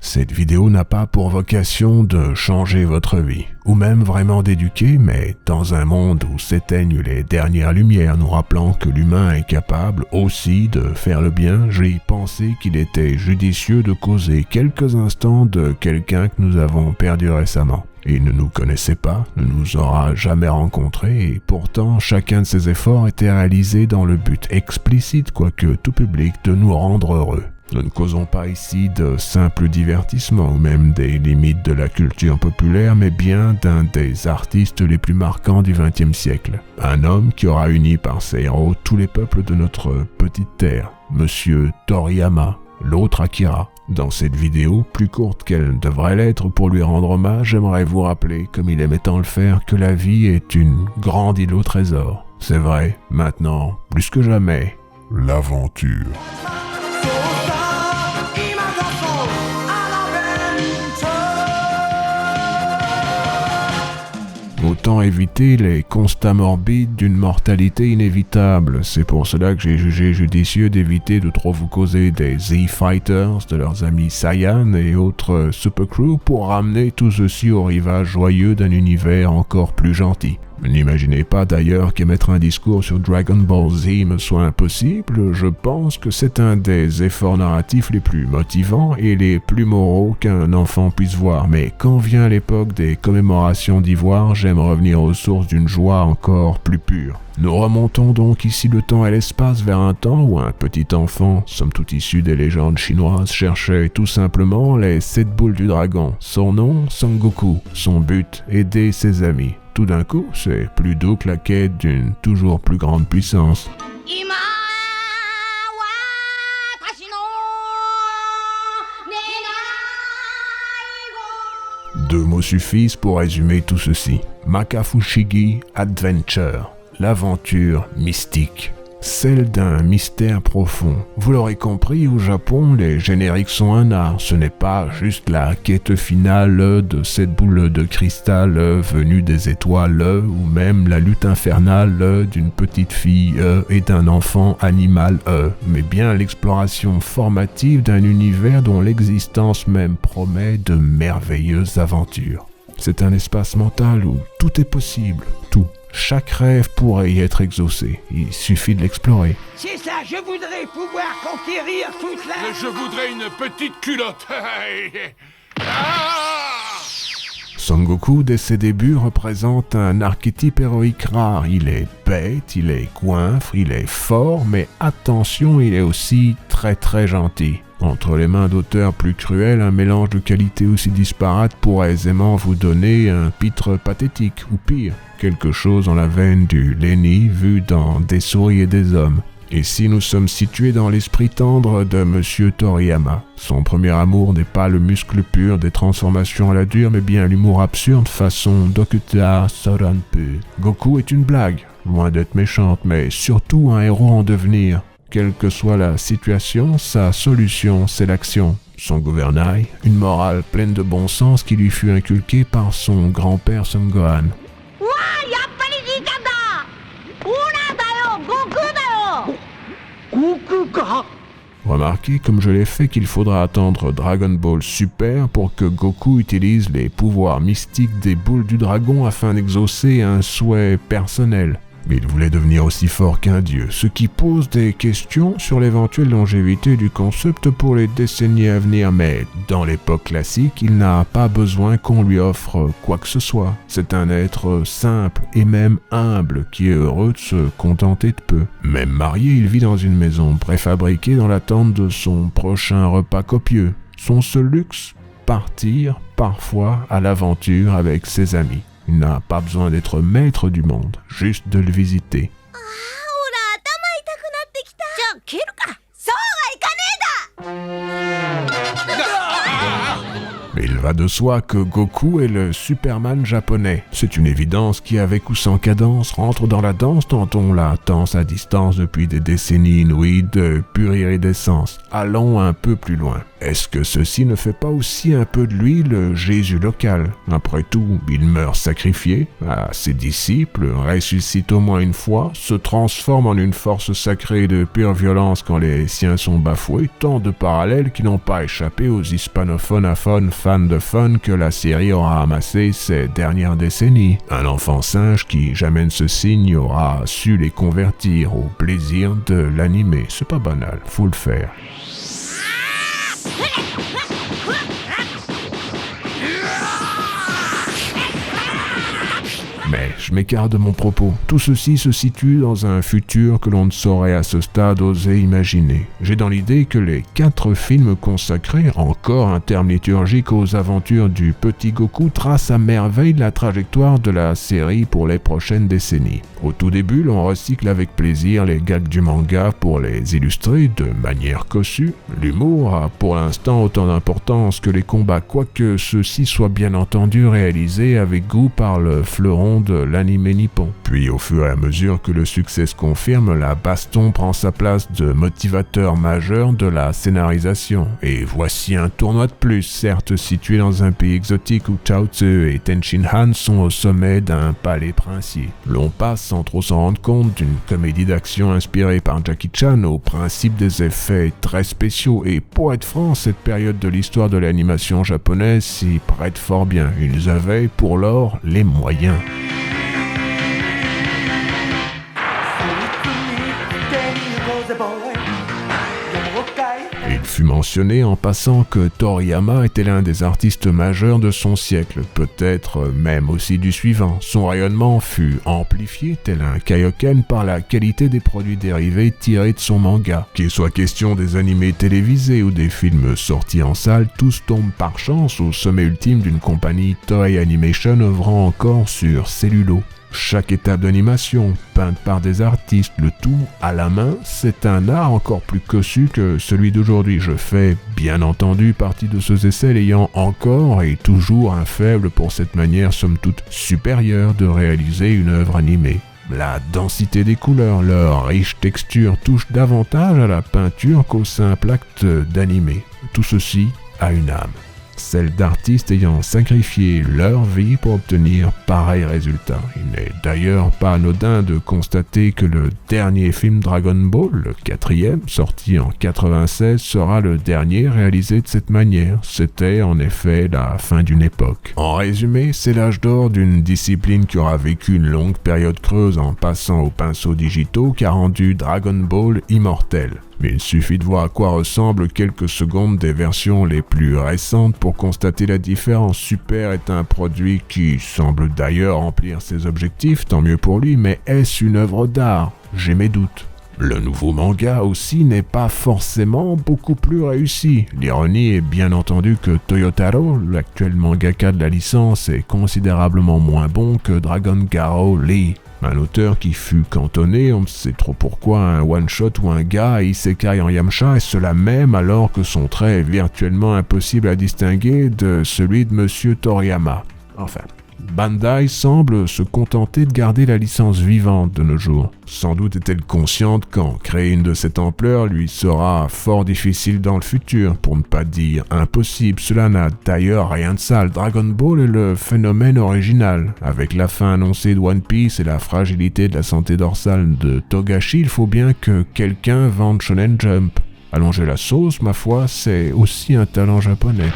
Cette vidéo n'a pas pour vocation de changer votre vie, ou même vraiment d'éduquer, mais dans un monde où s'éteignent les dernières lumières nous rappelant que l'humain est capable aussi de faire le bien, j'ai pensé qu'il était judicieux de causer quelques instants de quelqu'un que nous avons perdu récemment. Il ne nous connaissait pas, ne nous aura jamais rencontrés, et pourtant chacun de ses efforts était réalisé dans le but explicite, quoique tout public, de nous rendre heureux. Nous ne causons pas ici de simples divertissements ou même des limites de la culture populaire, mais bien d'un des artistes les plus marquants du XXe siècle. Un homme qui aura uni par ses héros tous les peuples de notre petite terre, Monsieur Toriyama, l'autre Akira. Dans cette vidéo, plus courte qu'elle devrait l'être pour lui rendre hommage, j'aimerais vous rappeler, comme il aimait tant le faire, que la vie est une grande île au trésor. C'est vrai, maintenant, plus que jamais, l'aventure. Autant éviter les constats morbides d'une mortalité inévitable. C'est pour cela que j'ai jugé judicieux d'éviter de trop vous causer des Z-Fighters, de leurs amis Saiyan et autres Super Crew pour ramener tout ceci au rivage joyeux d'un univers encore plus gentil. N'imaginez pas d'ailleurs qu'émettre un discours sur Dragon Ball Z me soit impossible, je pense que c'est un des efforts narratifs les plus motivants et les plus moraux qu'un enfant puisse voir, mais quand vient l'époque des commémorations d'ivoire, j'aime revenir aux sources d'une joie encore plus pure. Nous remontons donc ici le temps et l'espace vers un temps où un petit enfant, somme toute issu des légendes chinoises, cherchait tout simplement les 7 boules du dragon. Son nom, Son Goku. Son but, aider ses amis. Tout d'un coup, c'est plus doux que la quête d'une toujours plus grande puissance. Deux mots suffisent pour résumer tout ceci. Makafushigi Adventure, l'aventure mystique. Celle d'un mystère profond. Vous l'aurez compris, au Japon, les génériques sont un art. Ce n'est pas juste la quête finale de cette boule de cristal venue des étoiles ou même la lutte infernale d'une petite fille et d'un enfant animal mais bien l'exploration formative d'un univers dont l'existence même promet de merveilleuses aventures. C'est un espace mental où tout est possible, tout. Chaque rêve pourrait y être exaucé, il suffit de l'explorer. C'est ça, je voudrais pouvoir conquérir toute la... Je voudrais une petite culotte. Son Goku, dès ses débuts, représente un archétype héroïque rare. Il est bête, il est goinfre, il est fort, mais attention, il est aussi très très gentil. Entre les mains d'auteurs plus cruels, un mélange de qualités aussi disparates pourrait aisément vous donner un pitre pathétique, ou pire, quelque chose dans la veine du Lenny vu dans Des souris et des hommes. Ici, nous sommes situés dans l'esprit tendre de Monsieur Toriyama. Son premier amour n'est pas le muscle pur des transformations à la dure, mais bien l'humour absurde façon Dokuta Soranpu. Goku est une blague, loin d'être méchante, mais surtout un héros en devenir. Quelle que soit la situation, sa solution, c'est l'action. Son gouvernail, une morale pleine de bon sens qui lui fut inculquée par son grand-père Son Gohan. Remarquez, comme je l'ai fait, qu'il faudra attendre Dragon Ball Super pour que Goku utilise les pouvoirs mystiques des boules du dragon afin d'exaucer un souhait personnel. Mais il voulait devenir aussi fort qu'un dieu, ce qui pose des questions sur l'éventuelle longévité du concept pour les décennies à venir, mais dans l'époque classique, il n'a pas besoin qu'on lui offre quoi que ce soit. C'est un être simple et même humble qui est heureux de se contenter de peu. Même marié, il vit dans une maison préfabriquée dans l'attente de son prochain repas copieux. Son seul luxe, partir parfois à l'aventure avec ses amis. Il n'a pas besoin d'être maître du monde, juste de le visiter. Mais Il va de soi que Goku est le Superman japonais. C'est une évidence qui, avec ou sans cadence, rentre dans la danse tant on la danse à distance depuis des décennies inouïes de pure iridescence. Allons un peu plus loin. Est-ce que ceci ne fait pas aussi un peu de lui le Jésus local? Après tout, il meurt sacrifié à ses disciples, ressuscite au moins une fois, se transforme en une force sacrée de pure violence quand les siens sont bafoués, tant de parallèles qui n'ont pas échappé aux hispanophones fans de fun que la série aura amassé ces dernières décennies. Un enfant singe qui jamais ne se signe aura su les convertir au plaisir de l'animer. C'est pas banal, faut le faire. Mais je m'écarte de mon propos. Tout ceci se situe dans un futur que l'on ne saurait à ce stade oser imaginer. J'ai dans l'idée que les 4 films consacrés, encore un terme liturgique, aux aventures du petit Goku tracent à merveille la trajectoire de la série pour les prochaines décennies. Au tout début, l'on recycle avec plaisir les gags du manga pour les illustrer de manière cossue. L'humour a pour l'instant autant d'importance que les combats, quoique ceux-ci soient bien entendu réalisés avec goût par le fleuron de l'anime nippon. Puis au fur et à mesure que le succès se confirme, la baston prend sa place de motivateur majeur de la scénarisation. Et voici un tournoi de plus, certes situé dans un pays exotique où Chao Tzu et Ten Shin Han sont au sommet d'un palais princier. L'on passe sans trop s'en rendre compte d'une comédie d'action inspirée par Jackie Chan au principe des effets très spéciaux, et pour être franc, cette période de l'histoire de l'animation japonaise s'y prête fort bien. Ils avaient pour lors les moyens. Il fut mentionné en passant que Toriyama était l'un des artistes majeurs de son siècle, peut-être même aussi du suivant. Son rayonnement fut amplifié, tel un kaioken, par la qualité des produits dérivés tirés de son manga. Qu'il soit question des animés télévisés ou des films sortis en salle, tous tombent par chance au sommet ultime d'une compagnie Toei Animation œuvrant encore sur cellulo. Chaque étape d'animation, peinte par des artistes, le tout à la main, c'est un art encore plus cossu que celui d'aujourd'hui. Je fais, bien entendu, partie de ceux et celles ayant encore et toujours un faible pour cette manière somme toute supérieure de réaliser une œuvre animée. La densité des couleurs, leur riche texture touche davantage à la peinture qu'au simple acte d'animer. Tout ceci a une âme. Celle d'artistes ayant sacrifié leur vie pour obtenir pareil résultat. Il n'est d'ailleurs pas anodin de constater que le dernier film Dragon Ball, le 4e, sorti en 96, sera le dernier réalisé de cette manière. C'était en effet la fin d'une époque. En résumé, c'est l'âge d'or d'une discipline qui aura vécu une longue période creuse en passant aux pinceaux digitaux qui a rendu Dragon Ball immortel. Mais il suffit de voir à quoi ressemblent quelques secondes des versions les plus récentes pour constater la différence. Super est un produit qui semble d'ailleurs remplir ses objectifs, tant mieux pour lui, mais est-ce une œuvre d'art? J'ai mes doutes. Le nouveau manga aussi n'est pas forcément beaucoup plus réussi. L'ironie est bien entendu que Toyotaro, l'actuel mangaka de la licence, est considérablement moins bon que Dragon Garo Lee. Un auteur qui fut cantonné, on ne sait trop pourquoi, un one-shot ou un gars isekai en Yamcha, et cela même alors que son trait est virtuellement impossible à distinguer de celui de Monsieur Toriyama. Enfin, Bandai semble se contenter de garder la licence vivante de nos jours. Sans doute est-elle consciente qu'en créer une de cette ampleur lui sera fort difficile dans le futur, pour ne pas dire impossible. Cela n'a d'ailleurs rien de sale. Dragon Ball est le phénomène original. Avec la fin annoncée de One Piece et la fragilité de la santé dorsale de Togashi, il faut bien que quelqu'un vende Shonen Jump. Allonger la sauce, ma foi, c'est aussi un talent japonais.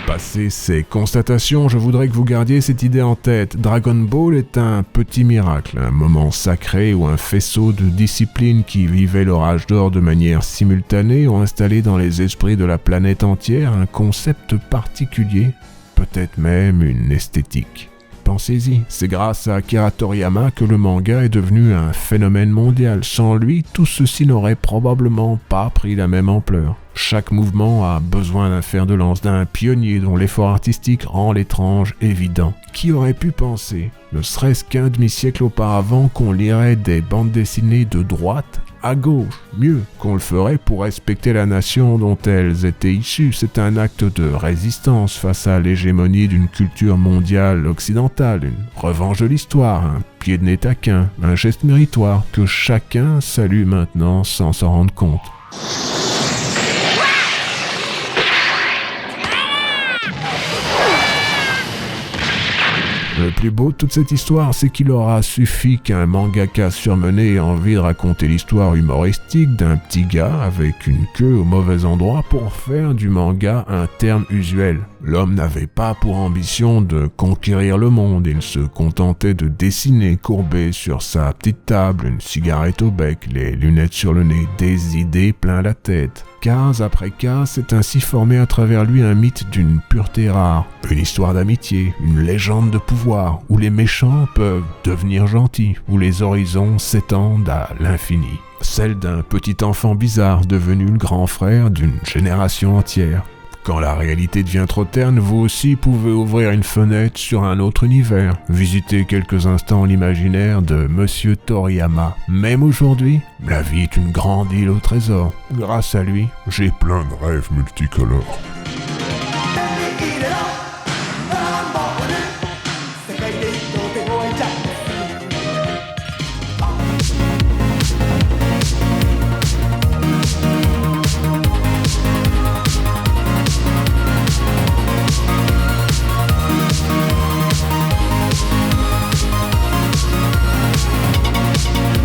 Passé ces constatations, je voudrais que vous gardiez cette idée en tête. Dragon Ball est un petit miracle, un moment sacré où un faisceau de disciplines qui vivaient leur âge d'or de manière simultanée ont installé dans les esprits de la planète entière un concept particulier, peut-être même une esthétique. Pensez-y, c'est grâce à Akira Toriyama que le manga est devenu un phénomène mondial. Sans lui, tout ceci n'aurait probablement pas pris la même ampleur. Chaque mouvement a besoin d'un fer de lance, d'un pionnier dont l'effort artistique rend l'étrange évident. Qui aurait pu penser, ne serait-ce qu'un demi-siècle auparavant, qu'on lirait des bandes dessinées de droite à gauche, mieux, qu'on le ferait pour respecter la nation dont elles étaient issues. C'est un acte de résistance face à l'hégémonie d'une culture mondiale occidentale, une revanche de l'histoire, un pied de nez taquin, un geste méritoire que chacun salue maintenant sans s'en rendre compte. Le plus beau de toute cette histoire, c'est qu'il aura suffi qu'un mangaka surmené ait envie de raconter l'histoire humoristique d'un petit gars avec une queue au mauvais endroit pour faire du manga un terme usuel. L'homme n'avait pas pour ambition de conquérir le monde, il se contentait de dessiner courbé sur sa petite table, une cigarette au bec, les lunettes sur le nez, des idées plein la tête. Case après case, s'est ainsi formé à travers lui un mythe d'une pureté rare, une histoire d'amitié, une légende de pouvoir, où les méchants peuvent devenir gentils, où les horizons s'étendent à l'infini. Celle d'un petit enfant bizarre devenu le grand frère d'une génération entière. Quand la réalité devient trop terne, vous aussi pouvez ouvrir une fenêtre sur un autre univers, visiter quelques instants l'imaginaire de Monsieur Toriyama. Même aujourd'hui, la vie est une grande île au trésor. Grâce à lui, j'ai plein de rêves multicolores. Il est là.